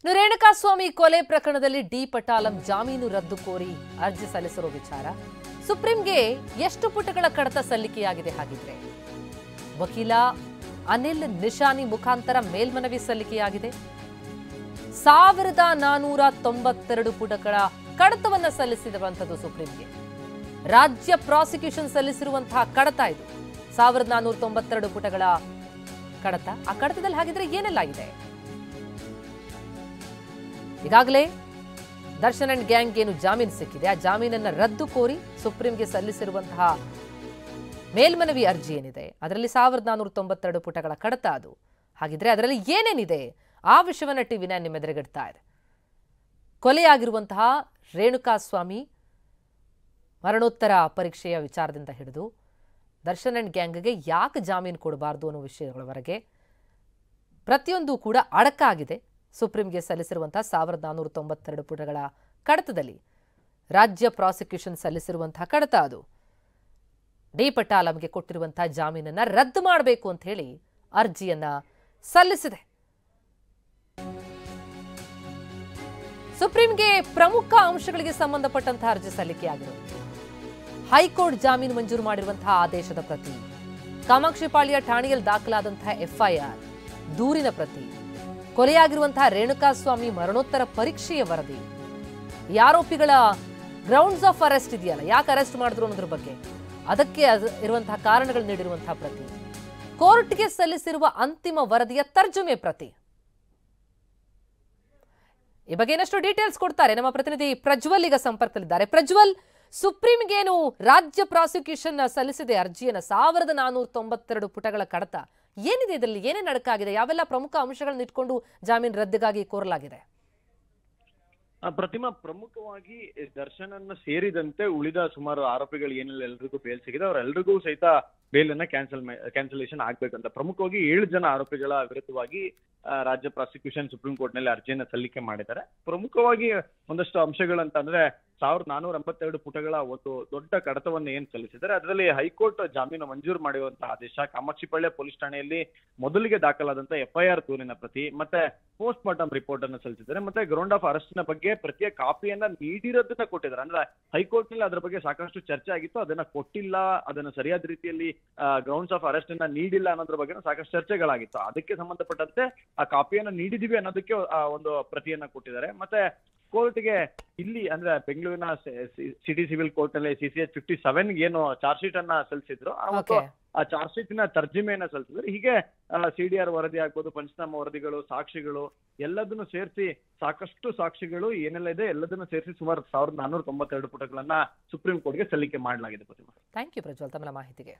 ರೇಣುಕಾಸ್ವಾಮಿ ಕೊಲೆ ಪ್ರಕರಣದಲ್ಲಿ ಡಿ ಪಟಾಲಂ ಜಾಮೀನು ರದ್ದು ಕೋರಿ ಅರ್ಜಿ ಸಲ್ಲಿಸಿರುವ ವಿಚಾರ ಸುಪ್ರೀಂಗೆ ಎಷ್ಟು ಪುಟಗಳ ಕಡತ ಸಲ್ಲಿಕೆಯಾಗಿದೆ ಹಾಗಿದ್ರೆ ವಕೀಲ ಅನಿಲ್ ನಿಶಾನಿ ಮುಖಾಂತರ ಮೇಲ್ಮನವಿ ಸಲ್ಲಿಕೆಯಾಗಿದೆ 1492 ಪುಟಗಳ ಕಡತವನ್ನ ಸಲ್ಲಿಸಿರುವಂತದ್ದು ಸುಪ್ರೀಂಗೆ ರಾಜ್ಯ ಪ್ರಾಸಿಕ್ಯೂಷನ್ ಸಲ್ಲಿಸಿರುವಂತಹ ಕಡತ ಇದು 1492 ಪುಟಗಳ ಕಡತ ಆ ಕಡತದಲ್ಲಿ ಹಾಗಿದ್ರೆ ಏನೆಲ್ಲ ಇದೆ ಈಗಾಗಲೇ ದರ್ಶನ್ ಅಂಡ್ ಗ್ಯಾಂಗ್ ಏನು ಜಾಮೀನು ಸಿಕ್ಕಿದೆ ಆ ಜಾಮೀನನ್ನ ರದ್ದು ಕೋರಿ ಸುಪ್ರೀಂಗೆ ಸಲ್ಲಿಸಿರುವಂತಹ ಮೇಲ್ಮನವಿ ಅರ್ಜಿ ಏನಿದೆ ಅದರಲ್ಲಿ 1492 ಪುಟಗಳ ಕಡತ ಅದು ಹಾಗಿದ್ರೆ ಅದರಲ್ಲಿ ಏನೇನಿದೆ ಆ ವಿಷಯವನ್ನ ಟಿವಿ9 ನಿಮ್ಮ ಎದುರುಗಿಡ್ತಾ ಇದೆ ಕೊಲೆಯಾಗಿರುವಂತಹ ರೇಣುಕಾಸ್ವಾಮಿ ಮರಣೋತ್ತರ ಪರೀಕ್ಷೆಯ ವಿಚಾರದಿಂದ ಹಿಡಿದು ದರ್ಶನ್ ಅಂಡ್ ಗ್ಯಾಂಗ್ಗೆ ಯಾಕೆ ಜಾಮೀನು ಕೊಡಬಾರದು ಅನ್ನೋ ವಿಷಯಗಳವರೆಗೆ ಪ್ರತಿಯೊಂದು ಕೂಡ ಅಡಕಾಗಿದೆ ಸುಪ್ರೀಂಗೆ ಸಲ್ಲಿಸಿರುವಂತಹ 1492 ಪುಟಗಳ ಕಡತದಲ್ಲಿ ರಾಜ್ಯ ಪ್ರಾಸಿಕ್ಯೂಷನ್ ಸಲ್ಲಿಸಿರುವಂತಹ ಕಡತ ಅದು ಡಿ ಪಟಾಲಂಗೆ ಕೊಟ್ಟಿರುವಂತಹ ಜಾಮೀನನ್ನ ರದ್ದು ಮಾಡಬೇಕು ಅಂತ ಹೇಳಿ ಅರ್ಜಿಯನ್ನ ಸಲ್ಲಿಸಿದೆ ಸುಪ್ರೀಂಗೆ ಪ್ರಮುಖ ಅಂಶಗಳಿಗೆ ಸಂಬಂಧಪಟ್ಟಂತಹ ಅರ್ಜಿ ಸಲ್ಲಿಕೆಯಾಗಿರುವುದು ಹೈಕೋರ್ಟ್ ಜಾಮೀನು ಮಂಜೂರು ಮಾಡಿರುವಂತಹ ಆದೇಶದ ಪ್ರತಿ ಕಾಮಾಕ್ಷಿಪಾಳ್ಯ ಠಾಣೆಯಲ್ಲಿ ದಾಖಲಾದಂತಹ ಎಫ್ಐಆರ್ ದೂರಿನ ಪ್ರತಿ ಕೊಲೆಯಾಗಿರುವಂತಹ ರೇಣುಕಾಸ್ವಾಮಿ ಮರಣೋತ್ತರ ಪರೀಕ್ಷೆಯ ವರದಿ ಈ ಆರೋಪಿಗಳ ಗ್ರೌಂಡ್ಸ್ ಆಫ್ ಅರೆಸ್ಟ್ ಇದೆಯಲ್ಲ ಯಾಕೆ ಅರೆಸ್ಟ್ ಮಾಡಿದ್ರು ಅನ್ನೋದ್ರ ಬಗ್ಗೆ ಅದಕ್ಕೆ ಇರುವಂತಹ ಕಾರಣಗಳು ನೀಡಿರುವಂತಹ ಪ್ರತಿ ಕೋರ್ಟ್ಗೆ ಸಲ್ಲಿಸಿರುವ ಅಂತಿಮ ವರದಿಯ ತರ್ಜುಮೆ ಪ್ರತಿ ಈ ಬಗ್ಗೆ ಇನ್ನಷ್ಟು ಡೀಟೇಲ್ಸ್ ಕೊಡ್ತಾರೆ ನಮ್ಮ ಪ್ರತಿನಿಧಿ ಪ್ರಜ್ವಲ್ ಈಗ ಸಂಪರ್ಕದಲ್ಲಿದ್ದಾರೆ ಪ್ರಜ್ವಲ್ ಸುಪ್ರೀಂಗೇನು ರಾಜ್ಯ ಪ್ರಾಸಿಕ್ಯೂಷನ್ ಸಲ್ಲಿಸಿದೆ ಅರ್ಜಿಯನ್ನು 1492 ಪುಟಗಳ ಕಡತ ಏನಿದೆ ಇದರಲ್ಲಿ ಏನೇನು ಅಡಕಾಗಿದೆ ಯಾವೆಲ್ಲ ಪ್ರಮುಖ ಅಂಶಗಳನ್ನು ಇಟ್ಕೊಂಡು ಜಾಮೀನು ರದ್ದಿಗಾಗಿ ಕೋರಲಾಗಿದೆ ಪ್ರತಿಮಾ ಪ್ರಮುಖವಾಗಿ ದರ್ಶನನ್ನ ಸೇರಿದಂತೆ ಉಳಿದ ಸುಮಾರು ಆರೋಪಿಗಳು ಏನೆಲ್ಲ ಎಲ್ರಿಗೂ ಬೇಲ್ ಸಿಗಿದೆ ಅವರೆಲ್ಲರಿಗೂ ಸಹಿತ ಬೇಲನ್ನ ಕ್ಯಾನ್ಸಲೇಷನ್ ಆಗ್ಬೇಕಂತ ಪ್ರಮುಖವಾಗಿ 7 ಜನ ಆರೋಪಿಗಳ ವಿರುದ್ಧವಾಗಿ ರಾಜ್ಯ ಪ್ರಾಸಿಕ್ಯೂಷನ್ ಸುಪ್ರೀಂ ಕೋರ್ಟ್ ನಲ್ಲಿ ಅರ್ಜಿಯನ್ನ ಸಲ್ಲಿಕೆ ಮಾಡಿದ್ದಾರೆ ಪ್ರಮುಖವಾಗಿ ಒಂದಷ್ಟು ಅಂಶಗಳಂತ ಅಂದ್ರೆ 1482 ಪುಟಗಳ ಒಂದು ದೊಡ್ಡ ಕಡತವನ್ನು ಏನ್ ಸಲ್ಲಿಸಿದ್ದಾರೆ ಅದರಲ್ಲಿ ಹೈಕೋರ್ಟ್ ಜಾಮೀನು ಮಂಜೂರು ಮಾಡಿರುವಂತಹ ಆದೇಶ ಕಾಮಾಕ್ಷಿಪಾಳ್ಯ ಪೊಲೀಸ್ ಠಾಣೆಯಲ್ಲಿ ಮೊದಲಿಗೆ ದಾಖಲಾದಂತಹ ಎಫ್ಐಆರ್ ದೂರಿನ ಪ್ರತಿ ಮತ್ತೆ ಪೋಸ್ಟ್ ಮಾರ್ಟಮ್ ರಿಪೋರ್ಟ್ ಅನ್ನು ಸಲ್ಲಿಸಿದ್ದಾರೆ ಮತ್ತೆ ಗ್ರೌಂಡ್ ಆಫ್ ಅರೆಸ್ಟ್ ನ ಬಗ್ಗೆ ಪ್ರತಿಯ ಕಾಪಿಯನ್ನ ನೀಡಿರೋದನ್ನ ಕೊಟ್ಟಿದ್ದಾರೆ ಅಂದ್ರೆ ಹೈಕೋರ್ಟ್ ನಲ್ಲಿ ಅದರ ಬಗ್ಗೆ ಸಾಕಷ್ಟು ಚರ್ಚೆ ಆಗಿತ್ತು ಅದನ್ನ ಕೊಟ್ಟಿಲ್ಲ ಅದನ್ನ ಸರಿಯಾದ ರೀತಿಯಲ್ಲಿ ಗ್ರೌಂಡ್ಸ್ ಆಫ್ ಅರೆಸ್ಟ್ ಅನ್ನ ನೀಡಿಲ್ಲ ಅನ್ನೋದ್ರ ಬಗ್ಗೆ ಸಾಕಷ್ಟು ಚರ್ಚೆಗಳಾಗಿತ್ತು ಅದಕ್ಕೆ ಸಂಬಂಧಪಟ್ಟಂತೆ ಆ ಕಾಪಿಯನ್ನ ನೀಡಿದೀವಿ ಅನ್ನೋದಕ್ಕೆ ಒಂದು ಪ್ರತಿಯನ್ನ ಕೊಟ್ಟಿದ್ದಾರೆ ಮತ್ತೆ ಕೋರ್ಟ್ಗೆ ಇಲ್ಲಿ ಅಂದ್ರೆ ಬೆಂಗಳೂರಿನ ಸಿಟಿ ಸಿವಿಲ್ ಕೋರ್ಟ್ ನಲ್ಲಿ CCH 57 ಏನು ಚಾರ್ಜ್ ಶೀಟ್ ಅನ್ನ ಸಲ್ಲಿಸಿದ್ರು ಆ ಚಾರ್ಜ್ ಶೀಟ್ ನ ತರ್ಜಿಮೆಯನ್ನ ಸಲ್ಲಿಸಿದ್ರು ಹೀಗೆ CDR ವರದಿ ಆಗ್ಬೋದು ಪಂಚನಾಮ ವರದಿಗಳು ಸಾಕ್ಷಿಗಳು ಎಲ್ಲದನ್ನು ಸೇರಿಸಿ ಸಾಕಷ್ಟು ಸಾಕ್ಷಿಗಳು ಏನೆಲ್ಲ ಇದೆ ಎಲ್ಲದನ್ನು ಸೇರಿಸಿ ಸುಮಾರು 1492 ಪುಟಗಳನ್ನ ಸುಪ್ರೀಂ ಕೋರ್ಟ್ಗೆ ಸಲ್ಲಿಕೆ ಮಾಡಲಾಗಿದೆ. ಥ್ಯಾಂಕ್ ಯು ಪ್ರಜ್ವಲ್ ತಮ್ಮ ಮಾಹಿತಿಗೆ.